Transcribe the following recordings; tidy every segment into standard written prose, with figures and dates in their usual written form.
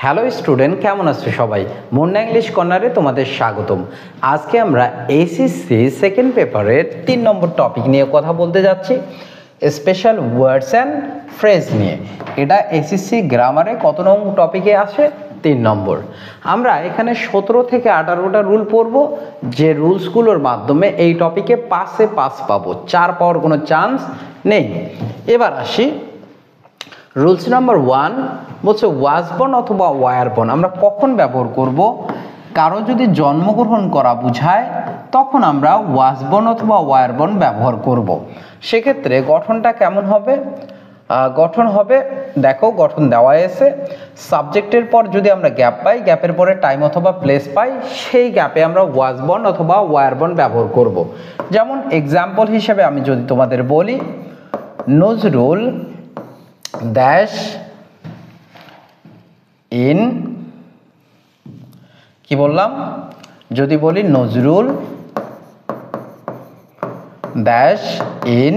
Hello student, কেমন আছো সবাই? মুন্না ইংলিশ কর্নারে তোমাদের স্বাগতম। আজকে আমরা এসএসসি সেকেন্ড পেপারের 3 নম্বর টপিক নিয়ে কথা বলতে যাচ্ছি, স্পেশাল ওয়ার্ডস অ্যান্ড ফ্রেজ নিয়ে। এটা এসএসসি গ্রামারে কত নম্বর টপিকে আসে? 3 নম্বর। আমরা এখানে 17 থেকে 18টা রুল পড়ব, যে রুলসগুলোর মাধ্যমে এই টপিকে পাসে পাস পাবো, 4 পাওয়ার কোনো চান্স নেই। এবার আসি রুলস নাম্বার 1, বলছে ওয়াজ বর্ন অথবা ওয়ার বর্ন আমরা কখন ব্যবহার করব? কারো যদি জন্মগ্রহণ করা বোঝায় তখন আমরা ওয়াজ বর্ন অথবা ওয়ার বর্ন ব্যবহার করব। সেক্ষেত্রে গঠনটা কেমন হবে? গঠন হবে, দেখো গঠন দেওয়া আছে, সাবজেক্টের পর যদি আমরা গ্যাপ পাই, গ্যাপের পরে টাইম অথবা প্লেস পাই, সেই গ্যাপে আমরা ওয়াজ বর্ন অথবা ওয়ার বর্ন ব্যবহার করব। যেমন এক্সাম্পল হিসেবে আমি যদি তোমাদের বলি, নজরুল ড্যাশ ইন, কি বললাম? যদি বলি নজরুল ড্যাশ ইন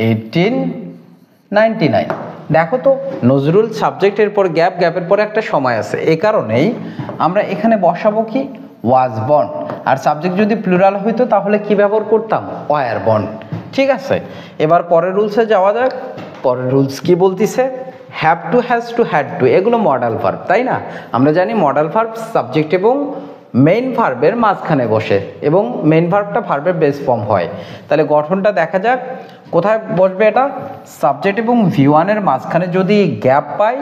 1899, দেখো তো নজরুল সাবজেক্টের পর গ্যাপ, গ্যাপের পরে একটা সময় আছে, এই কারণেই আমরা এখানে বসাবো কি? Was born. আর সাবজেক্ট যদি প্লুরাল হইতো তাহলে কি ব্যবহার করতাম? Were born. ঠিক আছে, এবার পরের রুলসে যাওয়া যাক। পরের রুলস কি বলতিছে? Have to, has to, had two, এগুলো মডাল ভার্ব, তাই না? আমরা জানি মডাল ভার্ব সাবজেক্ট এবং মেইন ভার্বের মাঝখানে বসে এবং মেইন ভার্বটা ভার্বের বেস ফর্ম হয়। তাহলে গঠনটা দেখা যাক, কোথায় বসবে এটা? সাবজেক্ট এবং V1-এর মাঝখানে যদি গ্যাপ পাই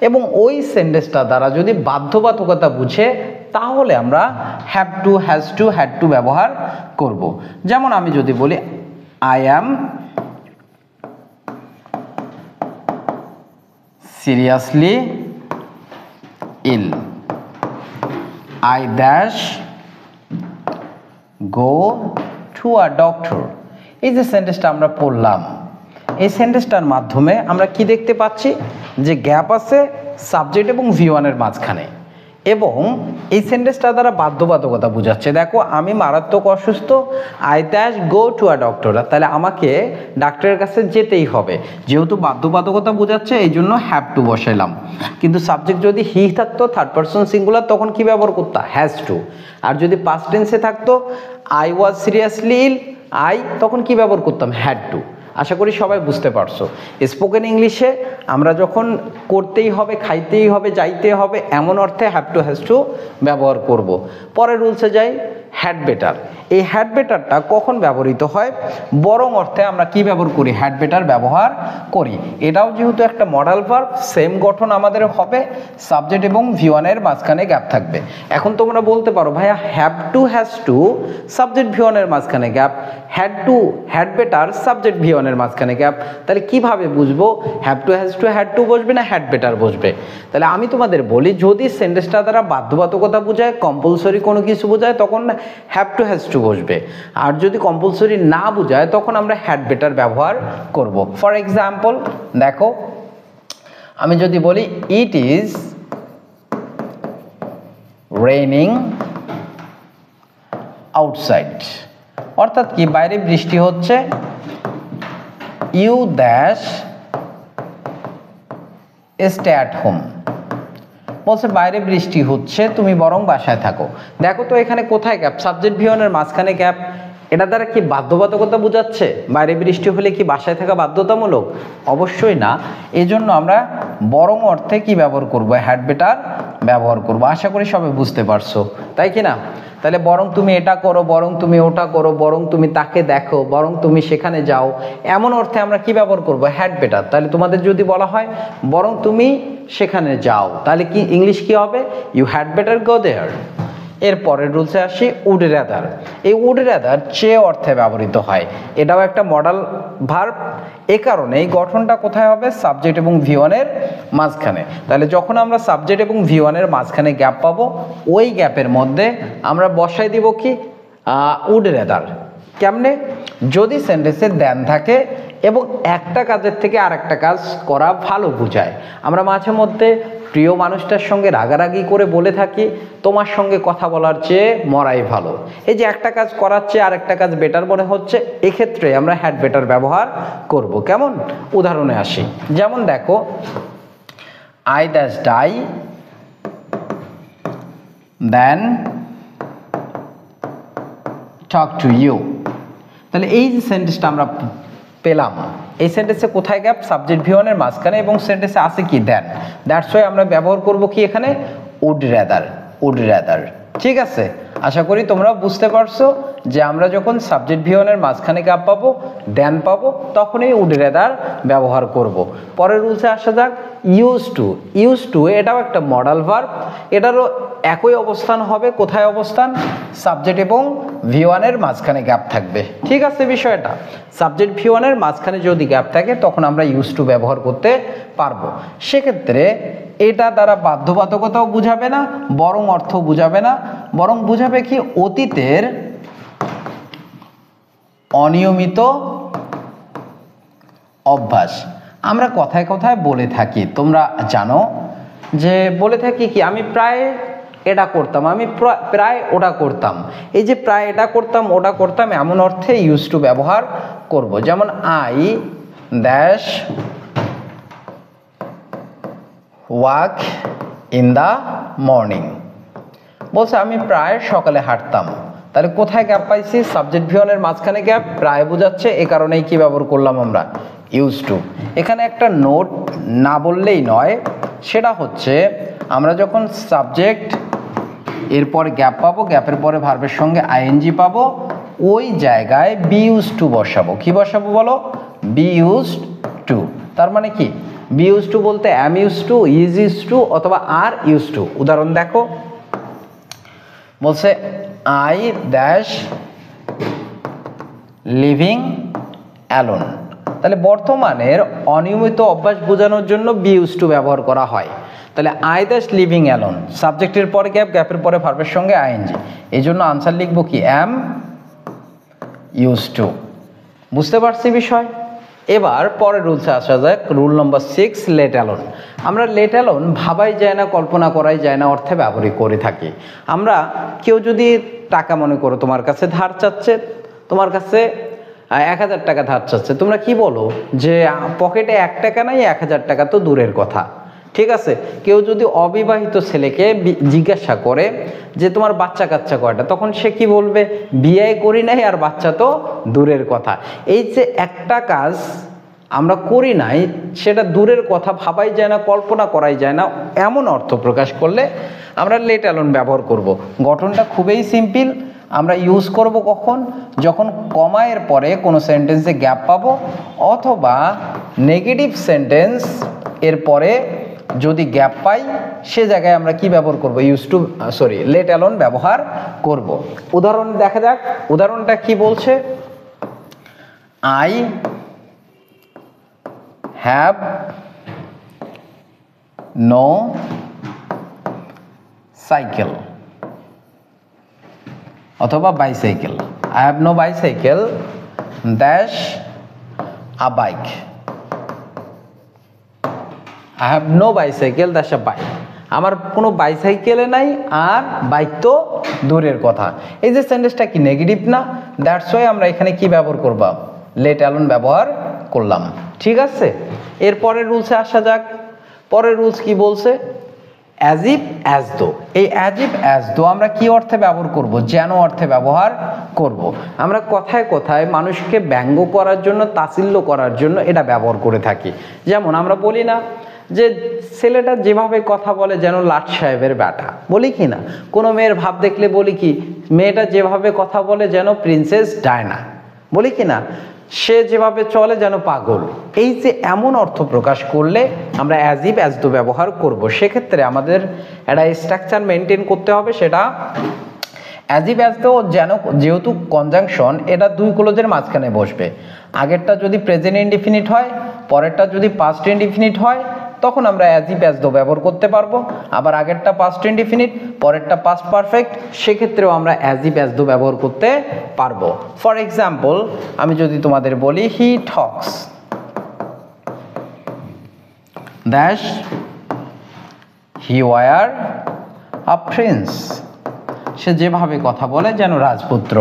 এবং ওই সেন্টেন্সটা দ্বারা যদি বাধ্যবাধকতা বুঝে, তাহলে আমরা have to, has to, had two ব্যবহার করব। যেমন আমি যদি বলি I am seriously ill, I dash go to a doctor। এই যে সেন্টেন্সটা আমরা পড়লাম, এই সেন্টেন্সটার মাধ্যমে আমরা কি দেখতে পাচ্ছি? যে গ্যাপ আছে সাবজেক্ট এবং V1-এর মাঝখানে, এবং এই সেন্টেন্সটা দ্বারা বাধ্যবাধকতা বোঝাচ্ছে। দেখো আমি মারাত্মক অসুস্থ, I dash go to a doctor, তাহলে আমাকে ডাক্তারের কাছে যেতেই হবে। যেহেতু বাধ্যবাধকতা বোঝাচ্ছে, এই জন্য হ্যাভ টু বসাইলাম। কিন্তু সাবজেক্ট যদি হি থাকতো, থার্ড পারসন সিঙ্গুলার, তখন কি ব্যবহার করতাম? Has to. আর যদি পাস্ট টেন্সে থাকতো I was seriously ill, I, তখন কি ব্যবহার করতাম? Had to. আশা করি সবাই বুঝতে পারছো। স্পোকেন ইংলিশে আমরা যখন করতেই হবে, খাইতেই হবে, যাইতে হবে, এমন অর্থে হ্যাভ টু, হ্যাজ টু ব্যবহার করব। পরের রুলসে যাই, হ্যাড বেটার। এই হ্যাড বেটারটা কখন ব্যবহৃত হয়? বরং অর্থে আমরা কি ব্যবহার করি? হ্যাড বেটার ব্যবহার করি। এটাও যেহেতু একটা মডাল ভার্ব, সেম গঠন আমাদের হবে, সাবজেক্ট এবং V1-এর মাঝখানে গ্যাপ থাকবে। এখন তোমরা বলতে পারো ভাইয়া have to, has to, subject V1-এর মাঝখানে gap, had to, had better, subject V1-এর মাঝখানে গ্যাপ, তাহলে কিভাবে বুঝবো have to, has to, had to বসবে না হ্যাড বেটার বসবে? তাহলে আমি তোমাদের বলি, যদি সেন্টেন্সটা দ্বারা বাধ্যবাধকতা বোঝায়, কম্পালসরি কোনো কিছু বোঝায়, তখন হ্যাভ টু, হ্যাজ টু বসবে। আর যদি কম্পালসরি না বোঝায়, তখন আমরা হ্যাড বেটার ব্যবহার করব। ফর এক্সাম্পল দেখো, আমি যদি বলি ইট ইজ রেইনিং আউটসাইড, অর্থাৎ কি? বাইরে বৃষ্টি হচ্ছে। You dash stay at home, বলছে বাইরে বৃষ্টি হচ্ছে, তুমি বরং বাসায় থাকো। দেখো তো এখানে কোথায় গ্যাপ? সাবজেক্ট V1-এর মাঝখানে গ্যাপ। এটা দ্বারা কি বাধ্যবাধকতা বোঝাচ্ছে? বাইরে বৃষ্টি হলে কি বাসায় থাকা বাধ্যতামূলক? অবশ্যই না। এই জন্য আমরা বরং অর্থে কি ব্যবহার করব? হ্যাড বেটার ব্যবহার করব। আশা করি সবাই বুঝতে পারছো, তাই কি না? তাহলে বরং তুমি এটা করো, বরং তুমি ওটা করো, বরং তুমি তাকে দেখো, বরং তুমি সেখানে যাও, এমন অর্থে আমরা কি ব্যবহার করব? Had better. তাহলে তোমাদের যদি বলা হয় বরং তুমি সেখানে যাও, তাহলে কি ইংলিশ কি হবে? ইউ হ্যাড বেটার গো দেয়ার। এর পরের রুলসে আসি, উড রাদার। এই উড রাদার চেয়ে অর্থে ব্যবহৃত হয়, এটাও একটা মডাল ভার্ব। এ কারণে এই গঠনটা কোথায় হবে? সাবজেক্ট এবং V1-এর মাঝখানে। তাহলে যখন আমরা সাবজেক্ট এবং V1-এর মাঝখানে গ্যাপ পাবো, ওই গ্যাপের মধ্যে আমরা বসাই দিব কি? Would rather. কেমনে? যদি সেন্টেন্সে দেন থাকে এবং একটা কাজের থেকে আরেকটা কাজ করা ভালো বোঝায়। আমরা মাঝে মধ্যে প্রিয় মানুষটার সঙ্গে রাগারাগি করে বলে থাকি, তোমার সঙ্গে কথা বলার চেয়ে মরাই ভালো। এই যে একটা কাজ করার চেয়ে আরেকটা কাজ বেটার মনে হচ্ছে, এক্ষেত্রে আমরা হ্যাড বেটার ব্যবহার করব। কেমন? উদাহরণে আসি। যেমন দেখো, I dash die than talk to you. তাহলে এই যে সেন্টেন্সটা আমরা পেলাম, এই সেন্টেন্সে কোথায় গ্যাপ? সাবজেক্ট ভি ওয়ানের মাঝখানে, এবং সেন্টেন্সে আছে কি? দেন। দ্যাটস ওয়াই আমরা ব্যবহার করব কি এখানে? Would rather, would rather. ঠিক আছে, আশা করি তোমরা বুঝতে পারছো যে আমরা যখন সাবজেক্ট ভি ওয়ানের মাঝখানে গ্যাপ পাবো, দেন পাবো, তখনই উড রেদার ব্যবহার করব। পরের রুলসে আসা যাক। ইউজ টু, ইউজ টু এটাও একটা মডাল ভার্ব, এটারও একই অবস্থান হবে। কোথায় অবস্থান? সাবজেক্ট এবং ভি ওয়ানের মাঝখানে গ্যাপ থাকবে। ঠিক আছে বিষয়টা, সাবজেক্ট ভি ওয়ানের মাঝখানে যদি গ্যাপ থাকে তখন আমরা ইউজ টু ব্যবহার করতে পারবো। সেক্ষেত্রে এটা দ্বারা বাধ্যবাধকতাও বুঝাবে না, বরং অর্থ বুঝাবে না, বরং বুঝাবে কি? অতীতের অনিয়মিত অভ্যাস। আমরা কথায় কথায় বলে থাকি, তোমরা জানো যে বলে থাকি কি? আমি প্রায় এটা করতাম, আমি প্রায় ওটা করতাম। এই যে প্রায় এটা করতাম ওটা করতাম, এমন অর্থে ইউজ টু ব্যবহার করব। যেমন I dash walk in the morning, বলছে আমি প্রায় সকালে হাঁটতাম। তাহলে কোথায় গ্যাপ পাইছি? সাবজেক্ট ভি ওয়ানের মাঝখানে গ্যাপ, প্রায় বোঝাচ্ছে, এ কারণেই কি ব্যবহার করলাম আমরা? Use to. এখানে একটা নোট না বললেই নয়, সেটা হচ্ছে আমরা যখন সাবজেক্ট এরপর গ্যাপ পাবো, গ্যাপের পরে ভার্বের সঙ্গে আইএনজি পাবো, ওই জায়গায় বি ইউজ টু বসাবো। কি বসাবো বলো? Be used to. তার মানে কি? বি ইউজ টু বলতে am used to, is used to অথবা আর ইউজ টু। উদাহরণ দেখো, বলছে আই ড্যাশ লিভিং অ্যালোন। তাহলে বর্তমানের অনিয়মিত অভ্যাস বোঝানোর জন্য বি ইউজ টু ব্যবহার করা হয়। তাহলে আই ড্যাশ লিভিং অ্যালোন, সাবজেক্টের পরে গ্যাপ, গ্যাপের পরে ভার্বের সঙ্গে আইএনজি, এই জন্য আনসার লিখবো কি? অ্যাম ইউজ টু। বুঝতে পারছি বিষয়? এবার পরের রুলসে আসা যাক। রুল নম্বর 6, লেট অ্যালোন। আমরা লেট অ্যালোন ভাবাই যায় না, কল্পনা করাই যায় না অর্থে ব্যবহার করে থাকি। আমরা কেউ যদি টাকা, মনে করো তোমার কাছে ধার চাচ্ছে, তোমার কাছে 1000 টাকা ধার চাচ্ছে, তোমরা কি বলো? যে পকেটে 1 টাকা নাই, 1000 টাকা তো দূরের কথা। ঠিক আছে, কেউ যদি অবিবাহিত ছেলেকে জিজ্ঞাসা করে যে তোমার বাচ্চা কাচ্চা কয়টা, তখন সে কি বলবে? বিয়ে করি নাই আর বাচ্চা তো দূরের কথা। এই যে একটা কাজ আমরা করি নাই, সেটা দূরের কথা, ভাবাই যায় না, কল্পনা করাই যায় না, এমন অর্থ প্রকাশ করলে আমরা লেট অ্যালোন ব্যবহার করব। গঠনটা খুবই সিম্পল। আমরা ইউজ করব কখন? যখন কমা এর পরে কোনো সেন্টেন্সে গ্যাপ পাবো, অথবা নেগেটিভ সেন্টেন্স এর পরে যদি গ্যাপ পাই, সে জায়গায় আমরা কি ব্যবহার করব? ইউজ টু, লেট অ্যালোন ব্যবহার করব। উদাহরণ দেখা যাক। উদাহরণটা কি বলছে? আই হ্যাভ নো সাইকেল, অথবা bicycle. I have no bicycle dash a bike. I have no bicycle dash a bike. আমার কোনো বাইসাইকেলে নাই, আর বাইক তো দূরের কথা। এই যে সেন্টেন্সটা কি নেগেটিভ না? দ্যাটস ওয়াই আমরা এখানে কি ব্যবহার করব? লেট অ্যালোন ব্যবহার করলাম। ঠিক আছে, এর পরের রুলসে আসা যাক। পরের রুলস কি বলছে? As if as though. এই অ্যাজ ইফ অ্যাজ দো আমরা কি অর্থে ব্যবহার করব? যেন অর্থে ব্যবহার করব। আমরা কথায় কথায় মানুষকে ব্যঙ্গ করার জন্য, তাচ্ছিল্য করার জন্য এটা ব্যবহার করে থাকি। যেমন আমরা বলি না যে ছেলেটা যেভাবে কথা বলে যেন লাট সাহেবের ব্যাটা, বলি কি না? কোনো মেয়ের ভাব দেখলে বলি কি? মেয়েটা যেভাবে কথা বলে যেন প্রিন্সেস ডায়না, বলি কি না? সে যেভাবে চলে যেন পাগল। এই যে এমন অর্থ প্রকাশ করলে আমরা অ্যাজ ইফ অ্যাজ দো ব্যবহার করব। সেক্ষেত্রে আমাদের একটা স্ট্রাকচার মেনটেন করতে হবে, সেটা অ্যাজ ইফ অ্যাজ দো যেহেতু কনজাংশন, এটা দুই ক্লোজের মাঝখানে বসবে। আগেরটা যদি প্রেজেন্ট ইনডিফিনিট হয়, পরেরটা যদি পাস্ট ইনডিফিনিট হয়, তখন আমরা অ্যাজ ইফ অ্যাজ দো ব্যবহার করতে পারবো। আবার আগেরটা পাস্ট ইনডিফিনিট, পরেরটা পাস্ট পারফেক্ট, সেক্ষেত্রেও আমরা অ্যাজ ইফ অ্যাজ দো ব্যবহার করতে পারবো। ফর এক্সাম্পল, আমি যদি তোমাদের বলি he talks dash he were a prince. সে যেভাবে কথা বলে যেন রাজপুত্র।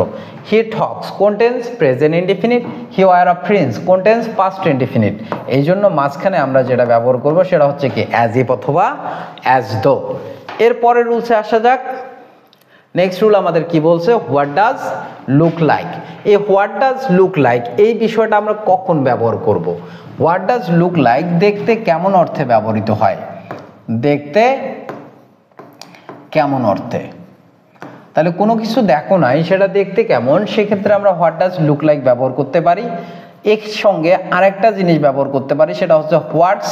হি টক্স কোন tense? Present indefinite. He were a prince কোন টেন্স? Past indefinite. এই জন্য মাঝখানে আমরা যেটা ব্যবহার করব সেটা হচ্ছে কি? অ্যাজ ইফ অথবা অ্যাজ দো। এর পরের রুলসে আসা যাক। নেক্সট রুল আমাদের কি বলছে, হোয়াট ডাজ লুক লাইক। এই হোয়াট ডাজ লুক লাইক এই বিষয়টা আমরা কখন ব্যবহার করব? হোয়াট ডাজ লুক লাইক দেখতে কেমন অর্থে ব্যবহৃত হয়? দেখতে কেমন অর্থে? তাহলে কোনো কিছু দেখো নাই, সেটা দেখতে কেমন, সেক্ষেত্রে আমরা হোয়াট ডাজ লুক লাইক ব্যবহার করতে পারি। এর সঙ্গে আরেকটা জিনিস ব্যবহার করতে পারি, সেটা হচ্ছে হোয়াটস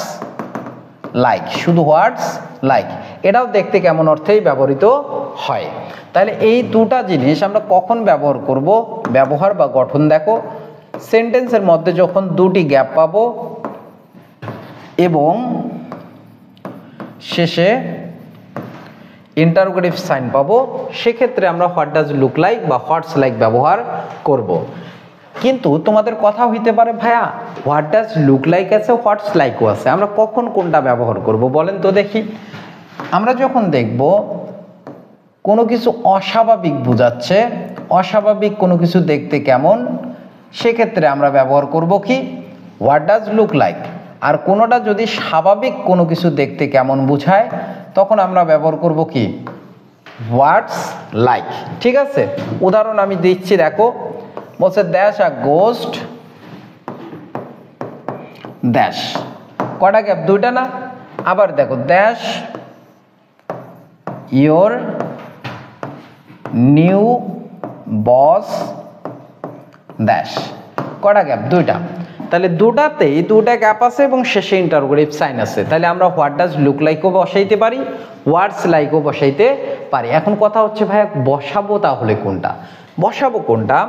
লাইক, শুধু হোয়াটস লাইক, এটাও দেখতে কেমন অর্থেই ব্যবহৃত হয়। তাহলে এই দুটা জিনিস আমরা কখন ব্যবহার করব? ব্যবহার বা গঠন দেখো, সেন্টেন্সের মধ্যে যখন দুটি গ্যাপ পাবো এবং শেষে ইন্টারোগেটিভ সাইন পাবো, সেক্ষেত্রে আমরা হোয়াট ডাজ লুক লাইক বা হোয়াটস লাইক ব্যবহার করব। কিন্তু তোমাদের কথা হইতে পারে, ভাইয়া হোয়াট ডাজ লুক লাইক আছে, হোয়াটস লাইকও আছে, আমরা কখন কোনটা ব্যবহার করব বলেন তো দেখি। আমরা যখন দেখব কোনো কিছু অস্বাভাবিক বোঝাচ্ছে, অস্বাভাবিক কোনো কিছু দেখতে কেমন, সেক্ষেত্রে আমরা ব্যবহার করব কি, হোয়াট ডাজ লুক লাইক। আর কোনোটা যদি স্বাভাবিক কোনো কিছু দেখতে কেমন বোঝায়, তখন আমরা ব্যবহার করব কি, হোয়াটস লাইক। ঠিক আছে, উদাহরণ আমি দিচ্ছি, দেখো বলছে দ্যাশ আ গোস্ট, দ্যাশ কটা গ্যাপ, দুইটা না? আবার দেখো দ্যাশ ইয়োর নিউ বস, দ্যাশ কটা গ্যাপ, দুইটা। তাহলে দুটাতেই দুটা গ্যাপ আছে এবং শেষে ইন্টারোগেটিভ সাইন আছে। তাহলে আমরা হোয়াট ডাজ লুক লাইকও বসাইতে পারি, হোয়াটস লাইকও বসাইতে পারি। এখন কথা হচ্ছে ভাইয়া বসাবো তাহলে কোনটা, বসাবো কোনটা?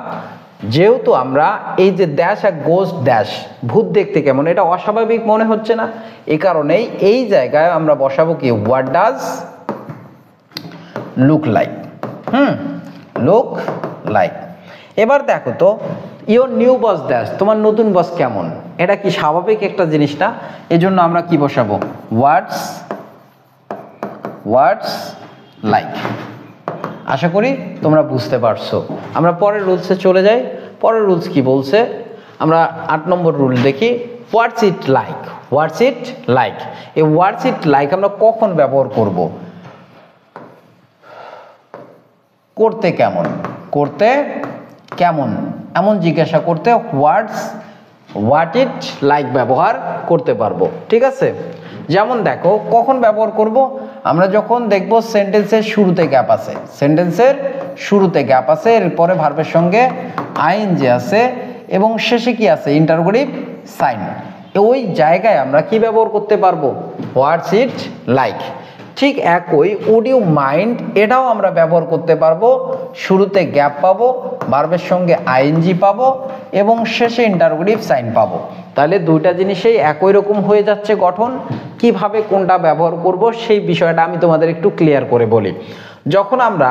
যেহেতু আমরা এই যে দ্যাশ আর গোস্ট, দ্যাশ ভূত দেখতে কেমন, এটা অস্বাভাবিক মনে হচ্ছে না, এই কারণেই এই জায়গায় আমরা বসাবো কি, what does look like. Look like. এবার দেখো তো, ইওর নিউ বস দ্যাশ, তোমার নতুন বস কেমন, এটা কি স্বাভাবিক একটা জিনিস না? এজন্য আমরা কি বসাবো, হোয়াটস লাইক। আশা করি তোমরা বুঝতে পারছো। আমরা পরের রুলসে চলে যাই। পরের রুলস কি বলছে, আমরা 8 নম্বর রুল দেখি, হোয়াটস it like. What's it like, এই হোয়াটস ইট লাইক আমরা কখন ব্যবহার করব? করতে কেমন, করতে কেমন এমন জিজ্ঞাসা করতে হোয়াট ইট লাইক ব্যবহার করতে পারবো। ঠিক আছে, যেমন দেখো কখন ব্যবহার করব, আমরা যখন দেখব সেন্টেন্সের শুরুতে গ্যাপ আছে, সেন্টেন্সের শুরুতে গ্যাপ আছে, এরপরে ভার্বের সঙ্গে আইএনজি আছে এবং শেষে কি আছে, ইন্টারোগেটিভ সাইন, ওই জায়গায় আমরা কি ব্যবহার করতে পারবো, হোয়াটস ইট লাইক। ঠিক একই উড ইউ মাইন্ড, এটাও আমরা ব্যবহার করতে পারবো, শুরুতে গ্যাপ পাবো, ভার্বের সঙ্গে আইএনজি পাবো এবং শেষে ইন্টারোগেটিভ সাইন পাবো। তাহলে দুইটা জিনিসেই একই রকম হয়ে যাচ্ছে গঠন। কিভাবে কোনটা ব্যবহার করব সেই বিষয়টা আমি তোমাদের একটু ক্লিয়ার করে বলি। যখন আমরা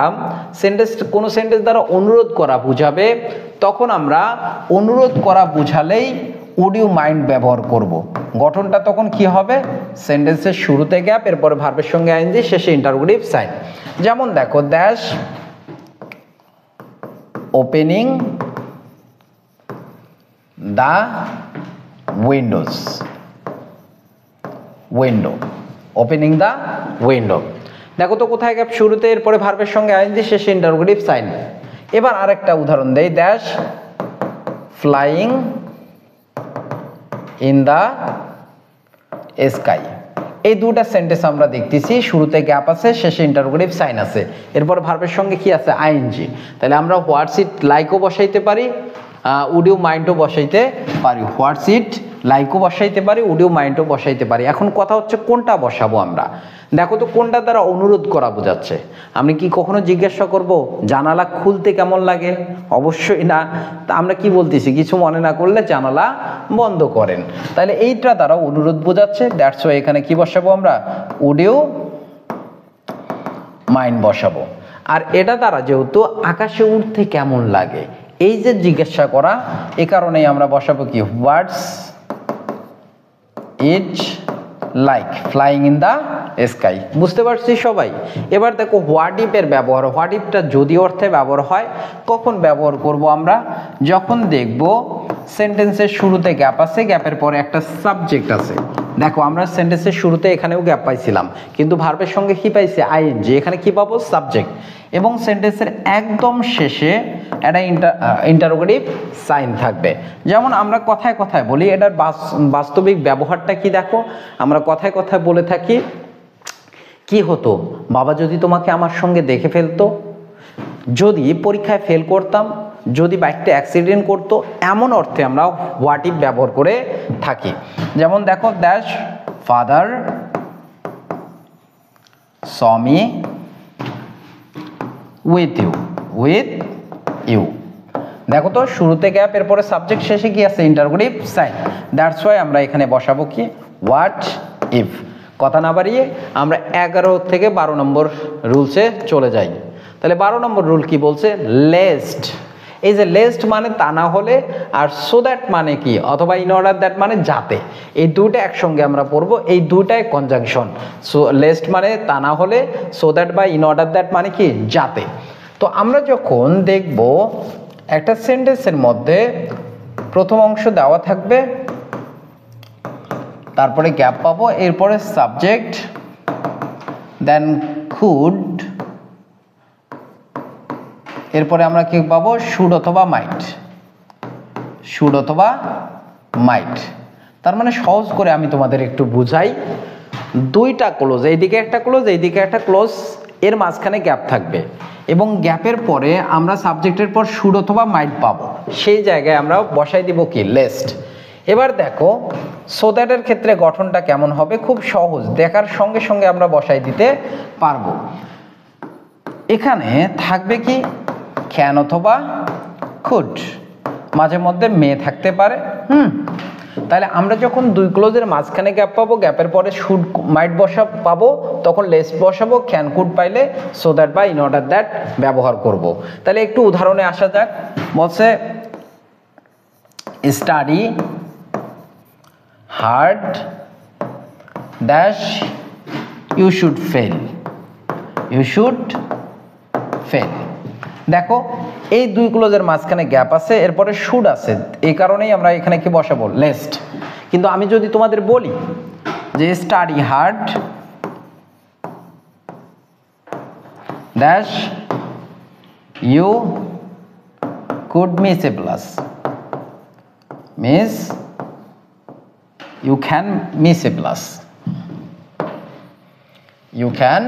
কোনো সেন্টেন্স দ্বারা অনুরোধ করা বুঝাবে, তখন আমরা অনুরোধ করা বুঝালেই উড ইউ মাইন্ড ব্যবহার করব। গঠনটা তখন কি হবে, সেন্টেন্সের শুরুতে গ্যাপ, এরপরে ভার্বের সঙ্গে আইএনজি, শেষে ইন্টারোগেটিভ সাইন। যেমন দেখো দ্যাশ opening the Windows, window, opening the window. দেখো তো কোথায় গ্যাপ, শুরুতে, এরপরে ভার্বের সঙ্গে আইএনজি, শেষে ইন্টারোগেটিভ সাইন। এবার আরেকটা উদাহরণ দেই, দ্যাশ ফ্লাইং ইন দ্য স্কাই। এই দুটা সেন্টেন্স আমরা দেখতেছি, শুরুতে গ্যাপ আছে, শেষে ইন্টারোগেটিভ সাইন আছে, এরপর ভার্বের সঙ্গে কি আছে, আইএনজি। তাহলে আমরা হোয়াটস ইট লাইকও বসাইতে পারি, উড ইউ মাইন্ডও বসাইতে পারি, হোয়াটস ইট লাইকও বসাইতে পারি, উড ইউ মাইন্ডও বসাইতে পারি। এখন কথা হচ্ছে কোনটা বসাবো আমরা। দেখো তো কোনটা দ্বারা অনুরোধ করা বোঝাচ্ছে। আমি কি কখনো জিজ্ঞাসা করব জানালা খুলতে কেমন লাগে? অবশ্যই না। তা আমরা কি বলতেছি, কিছু মনে না করলে জানালা বন্ধ করেন। তাহলে এইটা দ্বারা অনুরোধ বোঝাচ্ছে, দ্যাটস ওয়াই এখানে কি বসাবো আমরা, উড ইউ মাইন্ড বসাবো। আর এটা দ্বারা যেহেতু আকাশে উঠতে কেমন লাগে এই যে জিজ্ঞাসা করা, এ কারণেই আমরা বসাবো কি, what's it like flying in the sky. বুঝতে পারছি সবাই? এবার দেখো হোয়াট ইফ এর ব্যবহার। হোয়াট ইফটা যদি অর্থে ব্যবহার হয়, কখন ব্যবহার করব আমরা, যখন দেখব সেন্টেন্সের শুরুতে গ্যাপ আছে, গ্যাপের পরে একটা সাবজেক্ট আছে। দেখো আমরা সেন্টেন্সের শুরুতে এখানেও গ্যাপ পাইছিলাম, কিন্তু ভার্বের সঙ্গে কি পাইছি? আইএনজি। এখানে কি পাবো? সাবজেক্ট। এবং সেন্টেন্সের একদম শেষে একটা ইন্টারোগেটিভ সাইন থাকবে। যেমন আমরা কথায় কথায় বলি, এটার বাস্তবিক ব্যবহারটা কি দেখো। আমরা কথায় কথায় বলে থাকি, কি হতো বাবা যদি তোমাকে আমার সঙ্গে দেখে ফেলতো, যদি পরীক্ষায় ফেল করতাম, যদি বাইকটা অ্যাক্সিডেন্ট করতো, এমন অর্থে আমরা হোয়াট ইফ ব্যবহার করে থাকি। যেমন দেখো, that father saw me with you। দেখো তো, শুরুতে গ্যাপ, এরপরে সাবজেক্ট, শেষে কি আছে? Interrogative sign. দ্যাটস ওয়াই আমরা এখানে বসাবো কি? What if. কথা না বাড়িয়ে আমরা 11 থেকে 12 নম্বর রুলসে চলে যাই। তাহলে 12 নম্বর রুল কি বলছে? লেস্ট। এই যে লেস্ট মানে তা না হলে, আর সো দ্যাট মানে কি, অথবা ইন অর্ডার দ্যাট মানে যাতে। এই দুইটা একসঙ্গে আমরা পড়বো, এই দুইটাই কনজাংশন। সো লেস্ট মানে তা না হলে, সো দ্যাট বা ইন অর্ডার দ্যাট মানে কি, যাতে। তো আমরা যখন দেখব একটা সেন্টেন্সের মধ্যে প্রথম অংশ দেওয়া থাকবে, তারপরে গ্যাপ পাবো, এরপরে সাবজেক্ট, দেন কুড, এরপরে আমরা কি পাবো? শুড অথবা মাইট। শুড অথবা মাইট। তার মানে সহজ করে আমি তোমাদের একটু বুঝাই, দুইটা ক্লোজ, এইদিকে একটা ক্লোজ, এইদিকে একটা ক্লোজ, এর মাঝখানে গ্যাপ থাকবে, এবং গ্যাপের পরে আমরা সাবজেক্টের পর শুড অথবা মাইট পাবো, সেই জায়গায় আমরা বসাই দিব কি? লেস্ট। এবার দেখো সো দ্যাটের ক্ষেত্রে গঠনটা কেমন হবে? খুব সহজ, দেখার সঙ্গে সঙ্গে আমরা বসাই দিতে পারবো। এখানে থাকবে কি? ক্যান অথবা কুড, মাঝে মধ্যে মে থাকতে পারে। তাহলে আমরা যখন দুই ক্লোজের মাঝখানে গ্যাপ পাবো, গ্যাপের পরে শুড মাইট পাবো, তখন লেস্ট বসাবো, ক্যান কুড পাইলে সো দ্যাট বা ইন অর্ডার দ্যাট ব্যবহার করব। তাহলে একটু উদাহরণে আসা যাক। বলছে study hard dash you should fail. You should fail. দেখো এই দুই ক্লোজের মাঝখানে গ্যাপ আছে, এরপরে শুড আছে, এই কারণেই আমরা এখানে কি বসাবো? লেস্ট। কিন্তু আমি যদি তোমাদের বলি যে study hard dash you could miss A plus, miss you can miss A plus, you can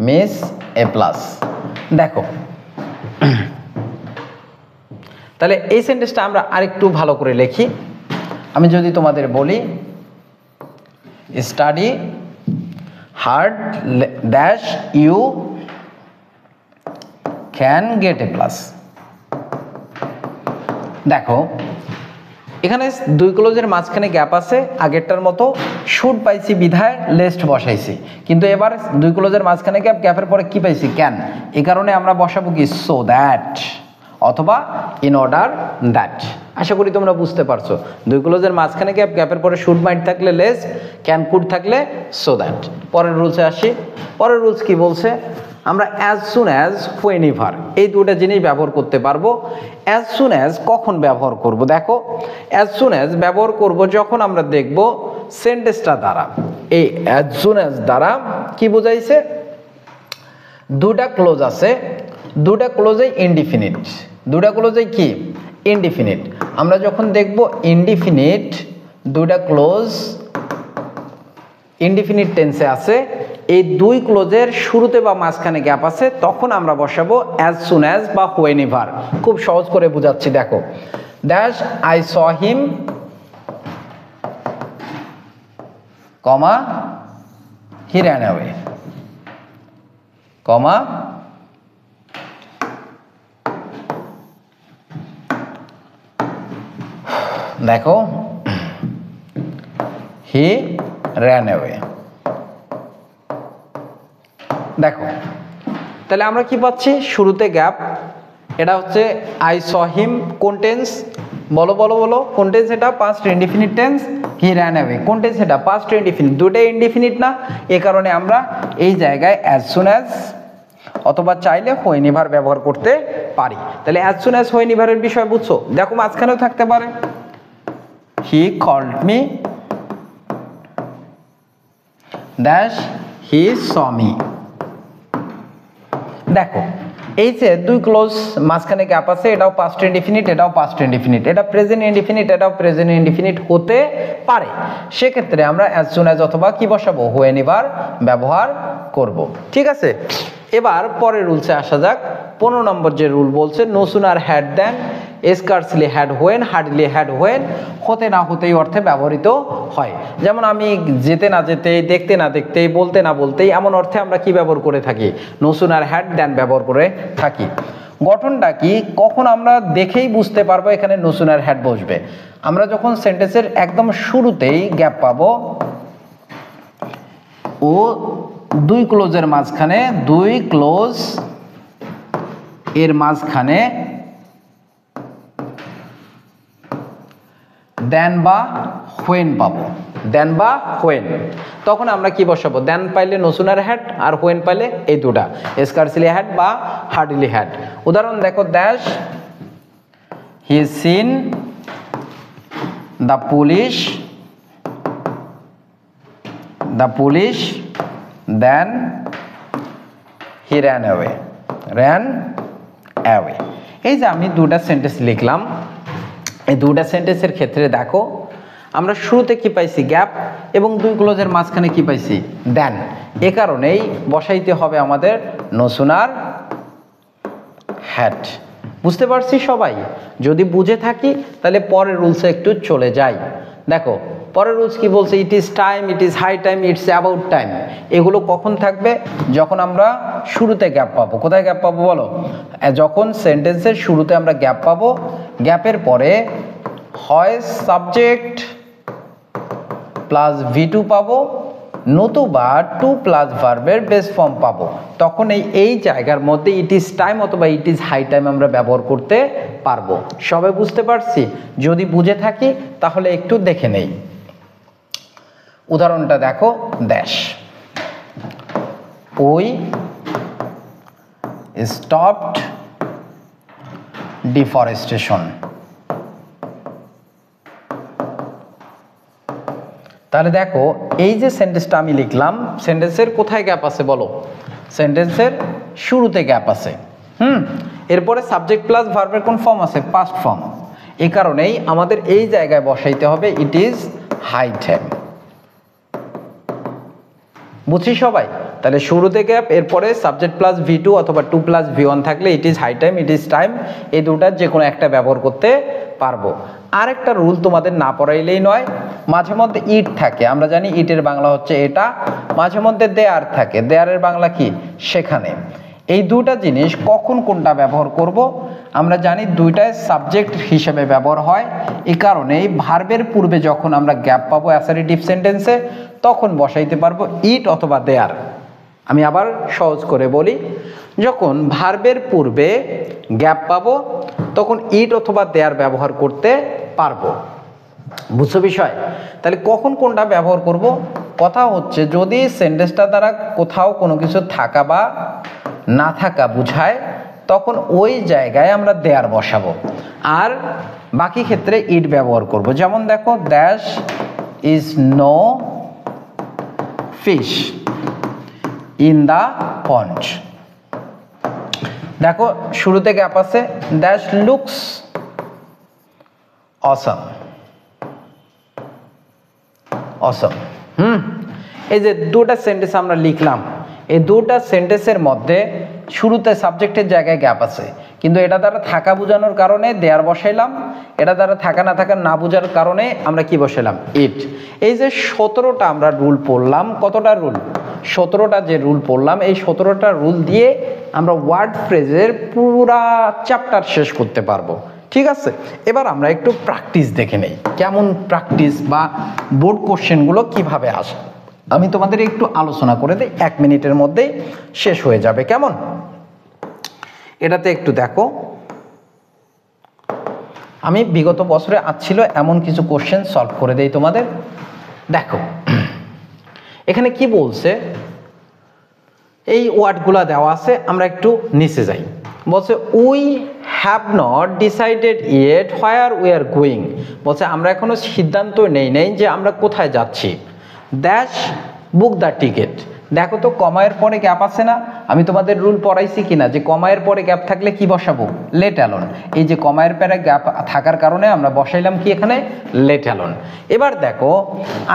miss A plus. দেখো তাহলে এই সেন্টেন্সটা আমরা আরেকটু ভালো করে লিখি। আমি যদি তোমাদের বলি study hard dash you can get A plus. দেখো এখানে দুই ক্লোজের মাঝখানে গ্যাপ আছে, আগেরটার মতো শুড পাইছি বিধায় লেস্ট বসাইছি, কিন্তু এবার দুই ক্লোজের মাঝখানে গ্যাপ, গ্যাপের পরে কি পাইছি? ক্যান। এই কারণে আমরা বসাবো কি? সো দ্যাট অথবা ইন অর্ডার দ্যাট। আশা করি তোমরা বুঝতে পারছো। দুই ক্লোজের মাঝখানে গ্যাপ, গ্যাপের পরে শুড মাইট থাকলে লেস্ট, ক্যান কুড থাকলে সো দ্যাট। পরের রুলসে আসি। পরের রুলস কি বলছে? আমরা অ্যাজ সুন অ্যাজ, হোয়েনেভার, এই দুটো জিনিস ব্যবহার করতে পারবো। অ্যাজ সুন অ্যাজ কখন ব্যবহার করব? দেখো অ্যাজ সুন অ্যাজ ব্যবহার করব যখন আমরা দেখব সেন্টেন্সটা দ্বারা, এই অ্যাজ সুন অ্যাজ দ্বারা কি বোঝাইছে? দুটা ক্লোজ আছে, দুটা ক্লোজে ইনডিফিনিট, দুটা ক্লোজে কি? ইনডিফিনিট। আমরা যখন দেখব ইনডিফিনিট দুটা ক্লোজ ইনডিফিনিট টেন্সে আছে, এই দুই ক্লোজের শুরুতে বা মাঝখানে গ্যাপ আছে, তখন আমরা বসাবো অ্যাজ সুন অ্যাজ বা হোয়েনেভার। খুব সহজ করে বুঝাচ্ছি, দেখো dash I saw him comma he ran away comma দেখো হি র্যান অ্যাওয়ে। দেখো তাহলে আমরা কি পাচ্ছি? শুরুতে গ্যাপ, এটা হচ্ছে আই স হিম, কোন টেন্স? বলো বলো বলো, কোন টেন্স এটা? Past indefinite tense. হি র্যান অ্যাওয়ে কোন টেন্স এটা? Past indefinite. দুটোই ইনডিফিনিট না, এ কারণে আমরা এই জায়গায় অ্যাজ সুন অ্যাজ অথবা চাইলে হোয়েনিভার ব্যবহার করতে পারি। তাহলে অ্যাজ সুন অ্যাজ হোয়েনিভারের বিষয় বুঝছো? দেখো মাঝখানেও থাকতে পারে he called me dash he saw me. দেখো এই যে দুই ক্লোজ মাঝখানে গ্যাপ আছে, এটাও পাস্ট ইনডিফিনিট, এটাও পাস্ট ইনডিফিনিট, এটা প্রেজেন্ট ইনডিফিনিট, এটাও প্রেজেন্ট ইনডিফিনিট হতে পারে। সেক্ষেত্রে আমরা অ্যাজ সুন অ্যাজ অথবা কি বসাবো? হোয়েনিভার ব্যবহার করব। ঠিক আছে, এবার পরের রুলসে আসা যাক। 15 নম্বর যে রুল বলছে no sooner had than, scarcely had when, hardly had when, হতে না হতেই অর্থে ব্যবহৃত হয়। যেমন আমি যেতে না যেতেই, দেখতে না দেখতেই, বলতে না বলতেই, এমন অর্থে আমরা কি ব্যবহার করে থাকি? নো সুনার হ্যাড দেন ব্যবহার করে থাকি। গঠনটা কি? কখন আমরা দেখেই বুঝতে পারবো এখানে নো সুনার হ্যাড বসবে? আমরা যখন সেন্টেন্সের একদম শুরুতেই গ্যাপ পাবো ও দুই ক্লোজের মাঝখানে, দুই ক্লোজ এর মাঝখানে দেন বা হোয়েন পাবো, দেন বা হোয়েন, তখন আমরা কি বসাবো? দেন পাইলে নো সুনার হ্যাড, আর হোয়েন পাইলে এই দুটা স্কার্সলি হ্যাড বা হার্ডলি হ্যাড। উদাহরণ দেখো, dash he seen the police than he ran away, এই যে আমি দুটা সেন্টেন্স লিখলাম, এই দুটা সেন্টেন্সের ক্ষেত্রে দেখো আমরা শুরুতে কি পাইছি? গ্যাপ, এবং দুই ক্লোজের মাঝখানে কি পাইছি? দেন। এ কারণেই বসাইতে হবে আমাদের নো সুনার হ্যাড। বুঝতে পারছি সবাই? যদি বুঝে থাকি তাহলে পরের রুলসে একটু চলে যাই। দেখো পরের রুলস কি বলছে? It is time, it is high time, it's about time. এগুলো কখন থাকবে? যখন আমরা শুরুতে গ্যাপ পাবো। কোথায় গ্যাপ পাবো বলো? যখন সেন্টেন্সের শুরুতে আমরা গ্যাপ পাবো, গ্যাপের পরে হয় সাবজেক্ট প্লাস V2 পাবো, নতুবা টু প্লাস ভার্বের বেস ফর্ম পাবো। তখন এই জায়গার মধ্যে ইট ইজ টাইম অথবা ইট ইজ হাই টাইম আমরা ব্যবহার করতে পারবো। সবাই বুঝতে পারছি? যদি বুঝে থাকি তাহলে একটু দেখে নেই। উদাহরণটা দেখো, ড্যাশ উই স্টপড ডিফরেস্টেশন। তাহলে দেখো এই যে সেন্টেন্সটা আমি লিখলাম, সেন্টেন্সের কোথায় গ্যাপ আছে বলো? সেন্টেন্সের শুরুতে গ্যাপ আছে। এরপরে সাবজেক্ট প্লাস ভার্বের কোন ফর্ম আছে? Past form. এই কারণেই আমাদের এই জায়গায় বসাইতে হবে ইট ইজ হাই টাইম। বুঝছি সবাই? তাহলে শুরুতে গ্যাপ, এরপরে সাবজেক্ট প্লাস V2 অথবা 2 প্লাস V1 থাকলে it is high time, it is time, এই দুটার যে কোনো একটা ব্যবহার করতে পারবো। আরেকটা রুল তোমাদের না পড়াইলেই নয়, মাঝে মধ্যে ইট থাকে, আমরা জানি ইটের বাংলা হচ্ছে এটা, মাঝে মধ্যে দেয়ার থাকে, দেয়ারের বাংলা কি? সেখানে। এই দুটা জিনিস কখন কোনটা ব্যবহার করব? আমরা জানি দুইটাই সাবজেক্ট হিসেবে ব্যবহার হয়। এই কারণেই ভার্বের পূর্বে যখন আমরা গ্যাপ পাবো অ্যাসার্টিভ সেন্টেন্সে, তখন বসাইতে পারবো ইট অথবা দেয়ার। আমি আবার সহজ করে বলি, যখন ভার্বের পূর্বে গ্যাপ পাবো তখন ইট অথবা দেয়ার ব্যবহার করতে পারবো। বুঝছো বিষয়? তাহলে কখন কোনটা ব্যবহার করব? কথা হচ্ছে যদি সেন্টেন্সটা দ্বারা কোথাও কোনো কিছু থাকা বা না থাকা বুঝায়, তখন ওই জায়গায় আমরা দেয়ার বসাবো, আর বাকি ক্ষেত্রে ইট ব্যবহার করব। যেমন দেখো, dash is no fish in the pond. দেখো শুরুতে গ্যাপ আছে, দ্যাশ লুকস অসম। এই যে দুটা সেন্টেন্স আমরা লিখলাম, এই দুটা সেন্টেন্সের মধ্যে শুরুতে সাবজেক্টের জায়গায় গ্যাপ আছে, কিন্তু এটা দ্বারা থাকা বোঝানোর কারণে দেয়ার বসাইলাম, এটা দ্বারা থাকা না থাকা না বোঝার কারণে আমরা কি বসাইলাম? ইট। এই যে 17টা আমরা রুল পড়লাম, কতটা রুল? 17টা যে রুল পড়লাম, এই 17টা রুল দিয়ে আমরা ওয়ার্ড ফ্রেজের পুরা চ্যাপ্টার শেষ করতে পারবো। ঠিক আছে, এবার আমরা একটু প্র্যাকটিস দেখে নেই, কেমন প্র্যাকটিস বা বোর্ড কোশ্চেনগুলো কিভাবে আসে। আমি তোমাদের একটু আলোচনা করে দিই, 1 মিনিটের মধ্যেই শেষ হয়ে যাবে। কেমন? এটাতে একটু দেখো, আমি বিগত বছরে আসছিল এমন কিছু কোশ্চেন সলভ করে দেই তোমাদের। দেখো এখানে কি বলছে, এই ওয়ার্ডগুলো দেওয়া আছে, আমরা একটু নিচে যাই। বলছে we have not decided yet where we are going, বলছে আমরা এখনো সিদ্ধান্ত নেই যে আমরা কোথায় যাচ্ছি। ড্যাশ বুক দ্য টিকিট, দেখো তো কমায়ের পরে গ্যাপ আছে না, আমি তোমাদের রুল পড়াইছি কিনা যে কমায়ের পরে গ্যাপ থাকলে কি বসাবো, লেট অ্যালোন। এই যে কমায়ের পরে গ্যাপ থাকার কারণে আমরা বসাইলাম কি এখানে, লেট অ্যালোন। এবার দেখো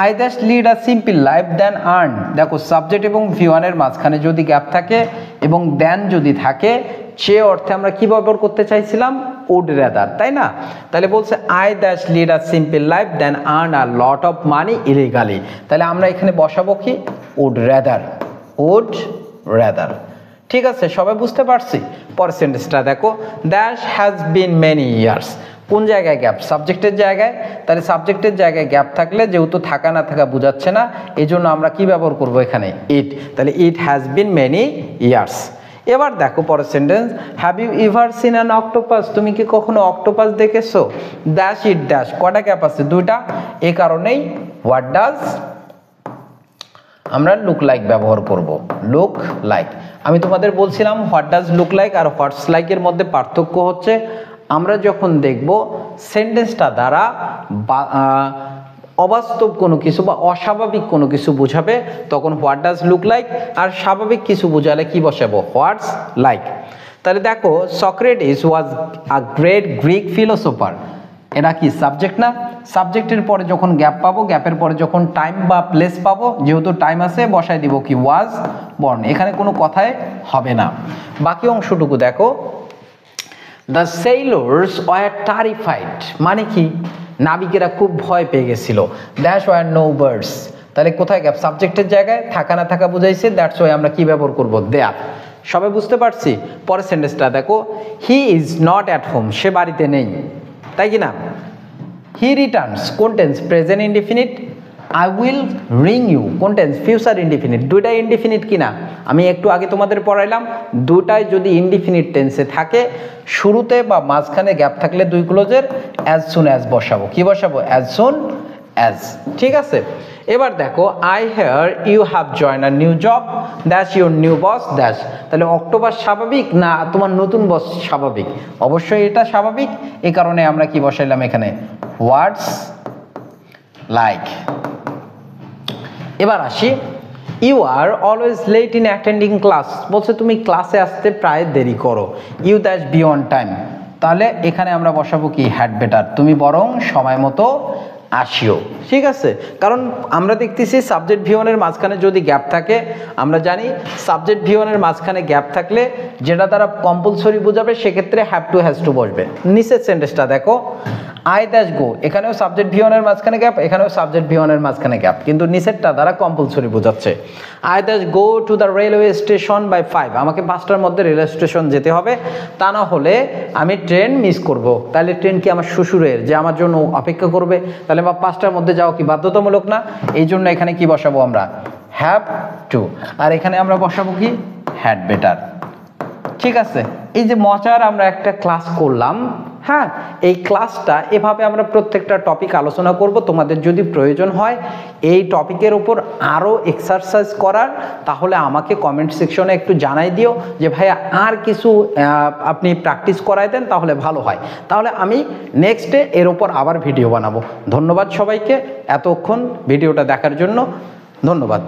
I dash lead a simple life then earn, দেখো সাবজেক্ট এবং V1 এর মাঝখানে যদি গ্যাপ থাকে এবং দেন যদি থাকে, সে অর্থে আমরা কি ব্যবহার করতে চাইছিলাম, উড রেদার, তাই না? তাহলে বলছে I dash lead a simple life then earn a lot of money illegally, তাহলে আমরা এখানে বসাবো কি, উড রেদার, উড রেদার। ঠিক আছে, সবাই বুঝতে পারছি? পরের সেন্টেন্সটা দেখো, দ্যাশ হ্যাজ বিন মেনি ইয়ার্স, কোন জায়গায় গ্যাপ, সাবজেক্টের জায়গায়। তাহলে সাবজেক্টের জায়গায় গ্যাপ থাকলে যেহেতু থাকা না থাকা বোঝাচ্ছে না, এই জন্য আমরা কি ব্যবহার করবো এখানে, ইট, তাহলে it has been many years. এবার দেখো পরের sentence, have you ever seen an octopus, তুমি কি কখনো অক্টোপাস দেখেছো? ড্যাশ ইট ড্যাশ, কয়টা গ্যাপ আছে, দুইটা, এই কারণেই হোয়াট ডাজ আমরা লুক লাইক ব্যবহার করব, লুক লাইক। আমি তোমাদের বলছিলাম হোয়াট ডাজ লুক লাইক আর হোয়াটস লাইকের মধ্যে পার্থক্য হচ্ছে, আমরা যখন দেখব সেন্টেন্সটা দ্বারা অবাস্তব কোনো কিছু বা অস্বাভাবিক কোনো কিছু বোঝাবে তখন হোয়াট ডাজ লুক লাইক, আর স্বাভাবিক কিছু বোঝালে কি বসাবো, হোয়াটস লাইক। তাহলে দেখো Socrates was a great Greek philosopher, এটা কি সাবজেক্ট না? সাবজেক্টের পরে যখন গ্যাপ পাবো, গ্যাপের পরে যখন টাইম বা প্লেস পাবো, যেহেতু টাইম আছে বসাই দিব কি, ওয়াজ বর্ন, এখানে কোনো কথাই হবে না। বাকি অংশটুকু দেখো, দ্য সেইলর্স ওয়ার টারিফাইড, মানে কি, নাবিকেরা খুব ভয় পেয়ে গেছিল। দ্যাশ ওয়ার নো বার্ডস, তাহলে কোথায় গ্যাপ, সাবজেক্টের জায়গায়, থাকা না থাকা বুঝাইছে, দ্যাটস ওয়াই আমরা কি ব্যবহার করবো, দেয়ার। সবাই বুঝতে পারছি? পরের সেন্টেন্সটা দেখো, he is not at home, সে বাড়িতে নেই, তাই কি না? হি রিটার্নস, কোন tense, present indefinite. I will ring you, কোন টেন্স, ফিউচার ইনডিফিনিট। দুইটাই ইনডিফিনিট কিনা, আমি একটু আগে তোমাদের পড়াইলাম, দুটাই যদি ইনডিফিনিট টেন্সে থাকে, শুরুতে বা মাঝখানে গ্যাপ থাকলে দুই ক্লোজের অ্যাজ সুন অ্যাজ বসাবো, কি বসাবো, অ্যাজ সুন অ্যাজ। ঠিক আছে, এবার দেখো I hear you have join a new job, dash your new boss dash, তাহলে অক্টোপাস স্বাভাবিক না তোমার নতুন বস স্বাভাবিক? অবশ্যই এটা স্বাভাবিক, এই কারণে আমরা কি বসাইলাম এখানে, হোয়াটস লাইক। এবার আসি, you are always late in attending class, বলছে তুমি ক্লাসে আসতে প্রায় দেরি করো। ইউ দ্যাশ বি অন টাইম, তাহলে এখানে আমরা বসাবো কি, হ্যাড বেটার, তুমি বরং সময় মতো আসিও। ঠিক আছে, কারণ আমরা দেখতেছি সাবজেক্ট V1 এর মাঝখানে যদি গ্যাপ থাকে, আমরা জানি সাবজেক্ট V1 এর মাঝখানে গ্যাপ থাকলে যেটা তারা কম্পালসরি বোঝাবে সেক্ষেত্রে হ্যাভ টু হ্যাজ টু বসবে। নিচের সেন্টেন্সটা দেখো, আই দ্যাশ গো, এখানেও সাবজেক্ট V1 এর মাঝখানে গ্যাপ, এখানেও সাবজেক্ট V1 এর মাঝখানে গ্যাপ, কিন্তু নিচেরটা দ্বারা কম্পালসরি বোঝাচ্ছে। I dash go to the railway station by 5, আমাকে 5টার মধ্যে রেলওয়ে স্টেশন যেতে হবে, তা না হলে আমি ট্রেন মিস করব। তাহলে ট্রেন কি আমার শ্বশুরের, যে আমার জন্য অপেক্ষা করবে, তাহলে বা 5টার মধ্যে যাওয়া কি বাধ্যতামূলক না? এই জন্য এখানে কি বসাবো আমরা, হ্যাভ টু, আর এখানে আমরা বসাবো কি, হ্যাড বেটার। ঠিক আছে, এই যে মজার আমরা একটা ক্লাস করলাম, হ্যাঁ, এই ক্লাসটা এভাবে আমরা প্রত্যেকটা টপিক আলোচনা করব। তোমাদের যদি প্রয়োজন হয় এই টপিকের উপর আরও এক্সারসাইজ করার, তাহলে আমাকে কমেন্ট সেকশনে একটু জানাই দিও যে ভাইয়া আর কিছু আপনি প্র্যাকটিস করাই দেন, তাহলে ভালো হয়। তাহলে আমি নেক্সটে এর উপর আবার ভিডিও বানাবো। ধন্যবাদ সবাইকে এতক্ষণ ভিডিওটা দেখার জন্য, ধন্যবাদ।